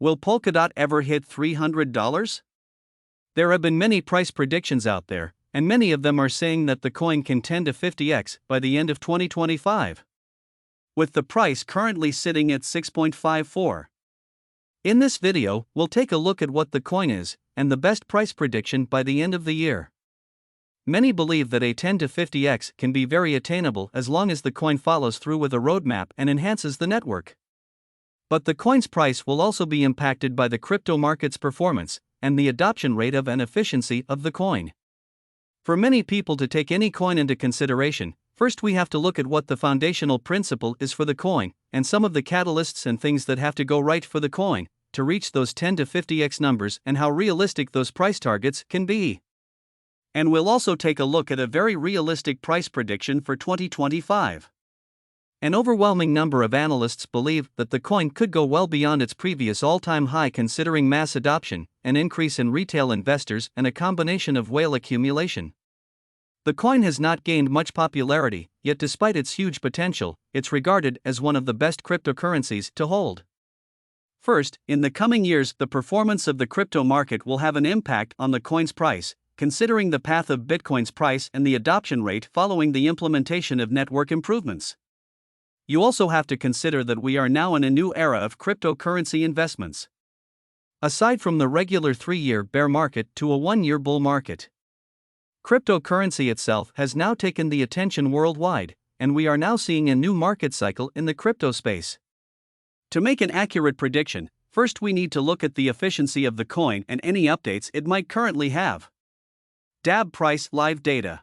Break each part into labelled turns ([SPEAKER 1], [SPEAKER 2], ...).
[SPEAKER 1] Will Polkadot ever hit $300? There have been many price predictions out there, and many of them are saying that the coin can 10 to 50x by the end of 2025. With the price currently sitting at 6.54. In this video, we'll take a look at what the coin is, and the best price prediction by the end of the year. Many believe that a 10 to 50x can be very attainable as long as the coin follows through with a roadmap and enhances the network. But the coin's price will also be impacted by the crypto market's performance, and the adoption rate of and efficiency of the coin. For many people to take any coin into consideration, first we have to look at what the foundational principle is for the coin, and some of the catalysts and things that have to go right for the coin to reach those 10 to 50x numbers and how realistic those price targets can be. And we'll also take a look at a very realistic price prediction for 2025. An overwhelming number of analysts believe that the coin could go well beyond its previous all-time high considering mass adoption, an increase in retail investors, and a combination of whale accumulation. The coin has not gained much popularity, yet despite its huge potential, it's regarded as one of the best cryptocurrencies to hold. First, in the coming years, the performance of the crypto market will have an impact on the coin's price, considering the path of Bitcoin's price and the adoption rate following the implementation of network improvements. You also have to consider that we are now in a new era of cryptocurrency investments. Aside from the regular 3-year bear market to a 1-year bull market, cryptocurrency itself has now taken the attention worldwide, and we are now seeing a new market cycle in the crypto space. To make an accurate prediction, first we need to look at the efficiency of the coin and any updates it might currently have. DAB price live data.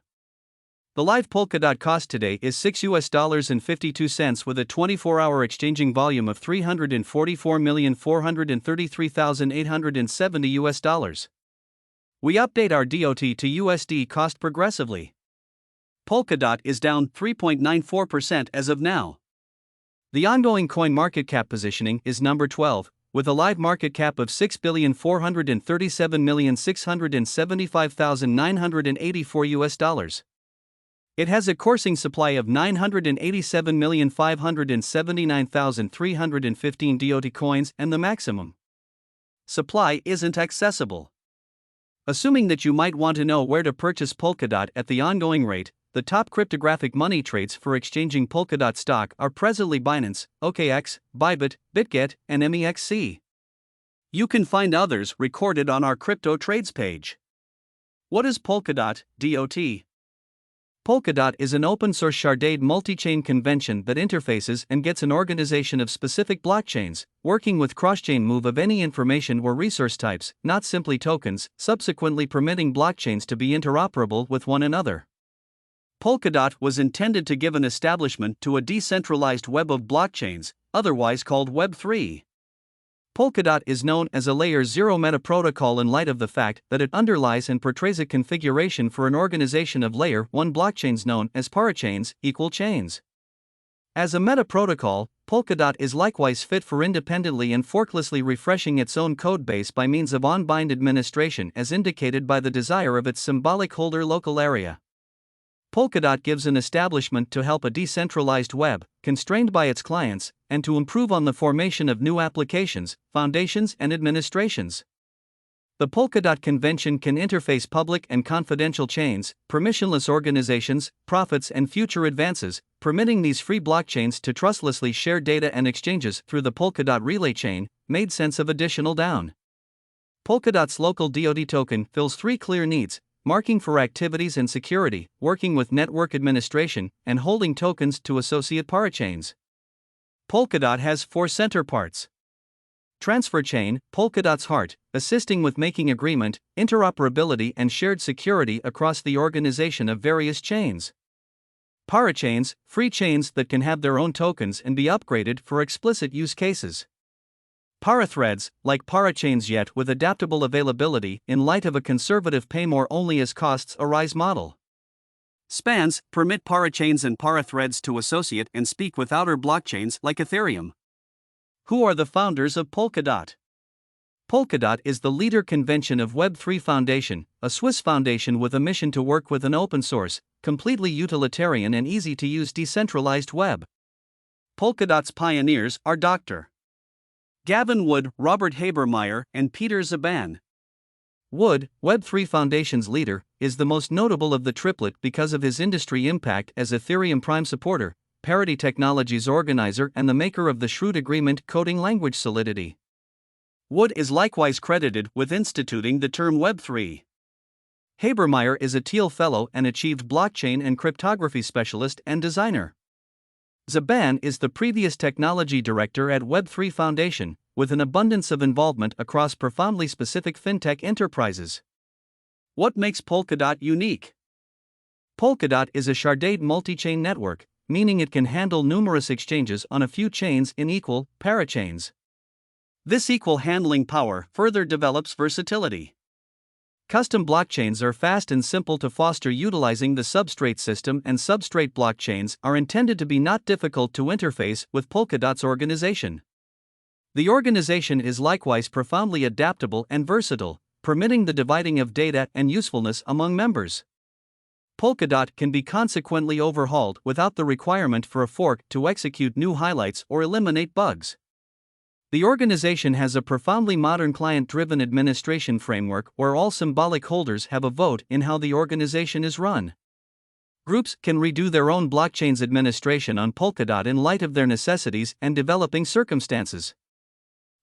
[SPEAKER 1] The live Polkadot cost today is $6.52 with a 24-hour exchanging volume of $344,433,870. We update our DOT to USD cost progressively. Polkadot is down 3.94% as of now. The ongoing coin market cap positioning is number 12, with a live market cap of $6,437,675,984. It has a coursing supply of 987,579,315 DOT coins, and the maximum supply isn't accessible. Assuming that you might want to know where to purchase Polkadot at the ongoing rate, the top cryptographic money trades for exchanging Polkadot stock are presently Binance, OKX, Bybit, BitGet, and MEXC. You can find others recorded on our crypto trades page. What is Polkadot, DOT? Polkadot is an open-source sharded multi-chain convention that interfaces and gets an organization of specific blockchains, working with cross-chain move of any information or resource types, not simply tokens, subsequently permitting blockchains to be interoperable with one another. Polkadot was intended to give an establishment to a decentralized web of blockchains, otherwise called Web 3. Polkadot is known as a Layer 0 meta protocol in light of the fact that it underlies and portrays a configuration for an organization of Layer 1 blockchains known as parachains, equal chains. As a meta protocol, Polkadot is likewise fit for independently and forklessly refreshing its own codebase by means of on-bind administration as indicated by the desire of its symbolic holder local area. Polkadot gives an establishment to help a decentralized web, constrained by its clients, and to improve on the formation of new applications, foundations, and administrations. The Polkadot convention can interface public and confidential chains, permissionless organizations, profits, and future advances, permitting these free blockchains to trustlessly share data and exchanges through the Polkadot relay chain, made sense of additional down. Polkadot's local DOT token fills 3 clear needs: marking for activities and security, working with network administration, and holding tokens to associate parachains. Polkadot has 4 center parts. Transfer chain, Polkadot's heart, assisting with making agreement, interoperability, and shared security across the organization of various chains. Parachains, free chains that can have their own tokens and be upgraded for explicit use cases. Parathreads, like parachains yet with adaptable availability in light of a conservative pay more only as costs arise model. Spans, permit parachains and parathreads to associate and speak with outer blockchains like Ethereum. Who are the founders of Polkadot? Polkadot is the leader convention of Web3 Foundation, a Swiss foundation with a mission to work with an open-source, completely utilitarian and easy-to-use decentralized web. Polkadot's pioneers are Dr. Gavin Wood, Robert Habermeyer, and Peter Szaban. Wood, Web3 Foundation's leader, is the most notable of the triplet because of his industry impact as Ethereum Prime supporter, Parity Technologies organizer, and the maker of the Shrewd Agreement coding language Solidity. Wood is likewise credited with instituting the term Web3. Habermeyer is a Thiel Fellow and achieved blockchain and cryptography specialist and designer. Szaban is the previous technology director at Web3 Foundation, with an abundance of involvement across profoundly specific fintech enterprises. What makes Polkadot unique? Polkadot is a sharded multi-chain network, meaning it can handle numerous exchanges on a few chains in equal, parachains. This equal handling power further develops versatility. Custom blockchains are fast and simple to foster utilizing the substrate system, and substrate blockchains are intended to be not difficult to interface with Polkadot's organization. The organization is likewise profoundly adaptable and versatile, permitting the dividing of data and usefulness among members. Polkadot can be consequently overhauled without the requirement for a fork to execute new highlights or eliminate bugs. The organization has a profoundly modern client-driven administration framework where all symbolic holders have a vote in how the organization is run. Groups can redo their own blockchain's administration on Polkadot in light of their necessities and developing circumstances.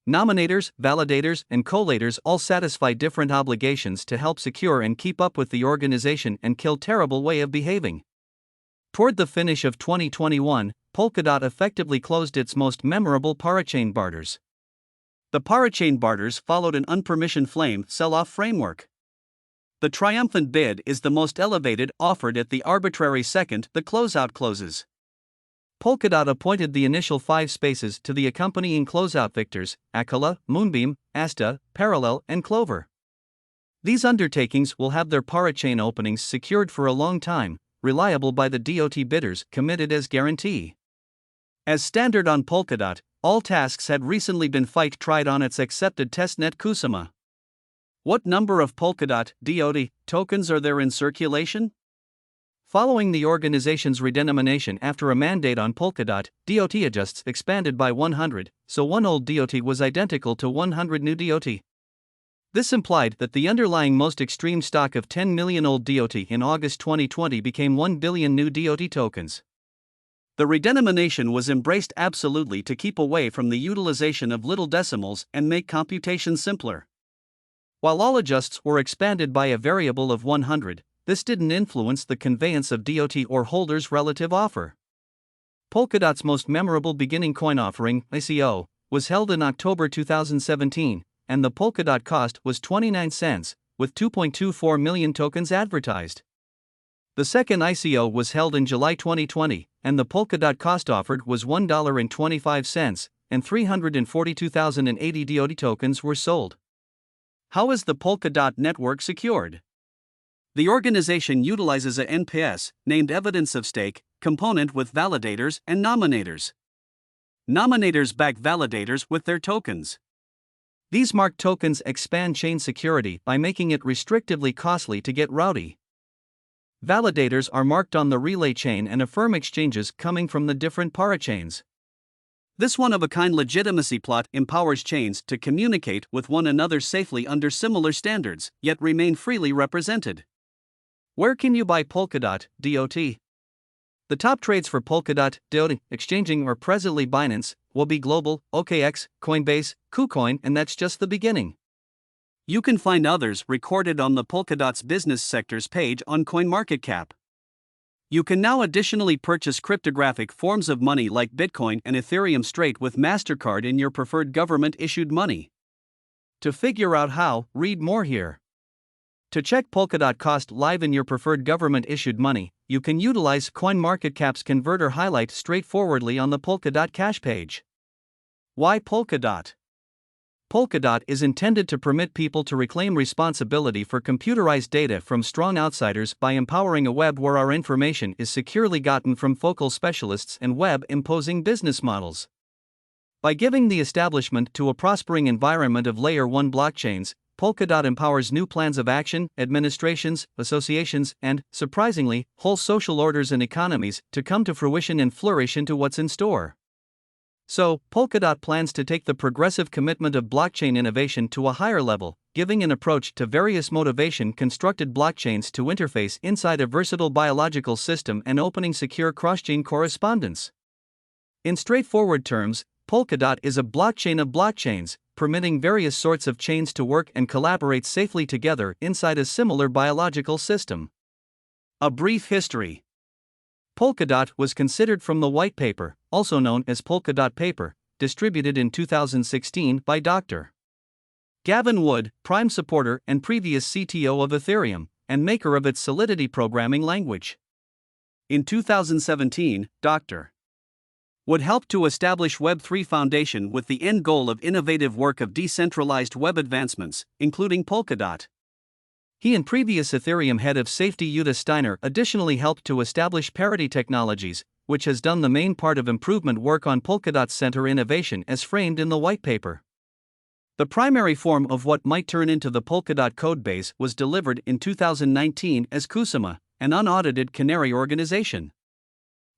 [SPEAKER 1] Nominators, validators, and collators all satisfy different obligations to help secure and keep up with the organization and kill terrible way of behaving. Toward the finish of 2021, Polkadot effectively closed its most memorable parachain barters. The parachain barters followed an unpermissioned flame sell-off framework. The triumphant bid is the most elevated offered at the arbitrary second the closeout closes. Polkadot appointed the initial 5 spaces to the accompanying closeout victors, Aquila, Moonbeam, Asta, Parallel, and Clover. These undertakings will have their parachain openings secured for a long time, reliable by the DOT bidders committed as guarantee. As standard on Polkadot, all tasks had recently been tried on its accepted testnet Kusama. What number of Polkadot DOT tokens are there in circulation? Following the organization's redenomination after a mandate on Polkadot, DOT adjusts expanded by 100, so one old DOT was identical to 100 new DOT. This implied that the underlying most extreme stock of 10 million old DOT in August 2020 became 1 billion new DOT tokens. The redenomination was embraced absolutely to keep away from the utilization of little decimals and make computation simpler. While all adjusts were expanded by a variable of 100, this didn't influence the conveyance of DOT or holders' relative offer. Polkadot's most memorable beginning coin offering, ICO, was held in October 2017, and the Polkadot cost was 29 cents, with 2.24 million tokens advertised. The second ICO was held in July 2020, and the Polkadot cost offered was $1.25, and 342,080 DOT tokens were sold. How is the Polkadot network secured? The organization utilizes a NPS, named Evidence of Stake, component with validators and nominators. Nominators back validators with their tokens. These marked tokens expand chain security by making it restrictively costly to get rowdy. Validators are marked on the relay chain and affirm exchanges coming from the different parachains. This one-of-a-kind legitimacy plot empowers chains to communicate with one another safely under similar standards, yet remain freely represented. Where can you buy Polkadot DOT? The top trades for Polkadot DOT exchanging are presently Binance, Huobi Global, OKX, Coinbase, KuCoin, and that's just the beginning. You can find others recorded on the Polkadot's business sectors page on CoinMarketCap. You can now additionally purchase cryptographic forms of money like Bitcoin and Ethereum straight with MasterCard in your preferred government-issued money. To figure out how, read more here. To check Polkadot cost live in your preferred government-issued money, you can utilize CoinMarketCap's converter highlight straightforwardly on the Polkadot cash page. Why Polkadot? Polkadot is intended to permit people to reclaim responsibility for computerized data from strong outsiders by empowering a web where our information is securely gotten from focal specialists and web-imposing business models. By giving the establishment to a prospering environment of Layer 1 blockchains, Polkadot empowers new plans of action, administrations, associations, and, surprisingly, whole social orders and economies to come to fruition and flourish into what's in store. So, Polkadot plans to take the progressive commitment of blockchain innovation to a higher level, giving an approach to various motivation-constructed blockchains to interface inside a versatile biological system and opening secure cross-chain correspondence. In straightforward terms, Polkadot is a blockchain of blockchains, permitting various sorts of chains to work and collaborate safely together inside a similar biological system. A brief history. Polkadot was considered from the white paper, also known as Polkadot paper, distributed in 2016 by Dr. Gavin Wood, prime supporter and previous CTO of Ethereum, and maker of its Solidity programming language. In 2017, Dr. Wood helped to establish Web3 Foundation with the end goal of innovative work of decentralized web advancements, including Polkadot. He and previous Ethereum head of safety Yuta Steiner additionally helped to establish Parity Technologies, which has done the main part of improvement work on Polkadot's center innovation as framed in the white paper. The primary form of what might turn into the Polkadot codebase was delivered in 2019 as Kusama, an unaudited Canary organization.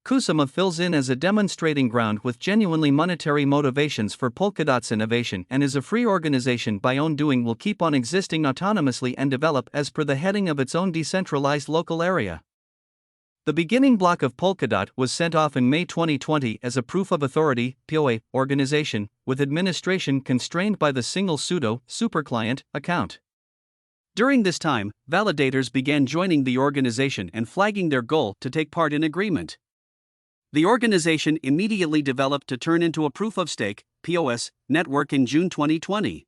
[SPEAKER 1] Kusama fills in as a demonstrating ground with genuinely monetary motivations for Polkadot's innovation and is a free organization by own doing will keep on existing autonomously and develop as per the heading of its own decentralized local area. The beginning block of Polkadot was sent off in May 2020 as a proof of authority (POA) organization, with administration constrained by the single sudo superclient account. During this time, validators began joining the organization and flagging their goal to take part in agreement. The organization immediately developed to turn into a proof-of-stake (POS) network in June 2020.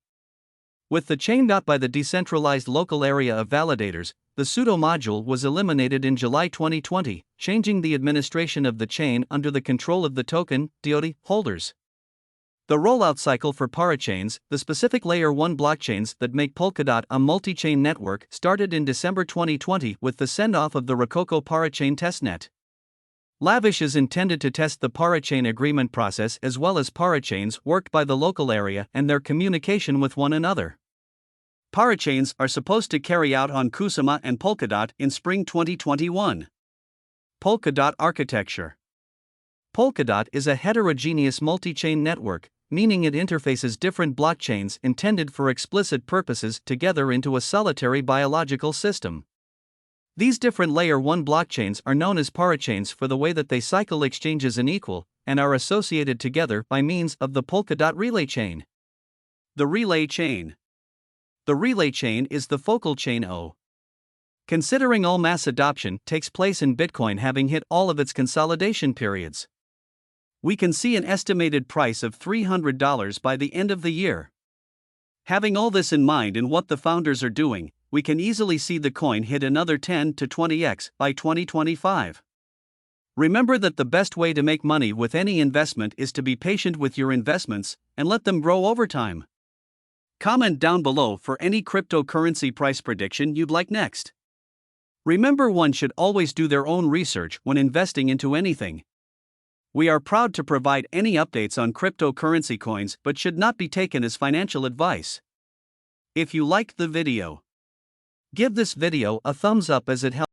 [SPEAKER 1] With the chain by the decentralized local area of validators, the pseudo module was eliminated in July 2020, changing the administration of the chain under the control of the token (DOT) holders. The rollout cycle for parachains, the specific Layer 1 blockchains that make Polkadot a multi-chain network, started in December 2020 with the send-off of the Rococo parachain testnet. Lavish is intended to test the parachain agreement process as well as parachains worked by the local area and their communication with one another. Parachains are supposed to carry out on Kusama and Polkadot in spring 2021. Polkadot architecture. Polkadot is a heterogeneous multi-chain network, meaning it interfaces different blockchains intended for explicit purposes together into a solitary biological system. These different Layer 1 blockchains are known as parachains for the way that they cycle exchanges in equal, and are associated together by means of the Polkadot relay chain. The relay chain. The relay chain is the focal chain O. Considering all mass adoption takes place in Bitcoin having hit all of its consolidation periods, we can see an estimated price of $300 by the end of the year. Having all this in mind and what the founders are doing, we can easily see the coin hit another 10 to 20x by 2025. Remember that the best way to make money with any investment is to be patient with your investments and let them grow over time. Comment down below for any cryptocurrency price prediction you'd like next. Remember, one should always do their own research when investing into anything. We are proud to provide any updates on cryptocurrency coins but should not be taken as financial advice. If you liked the video, give this video a thumbs up as it helps.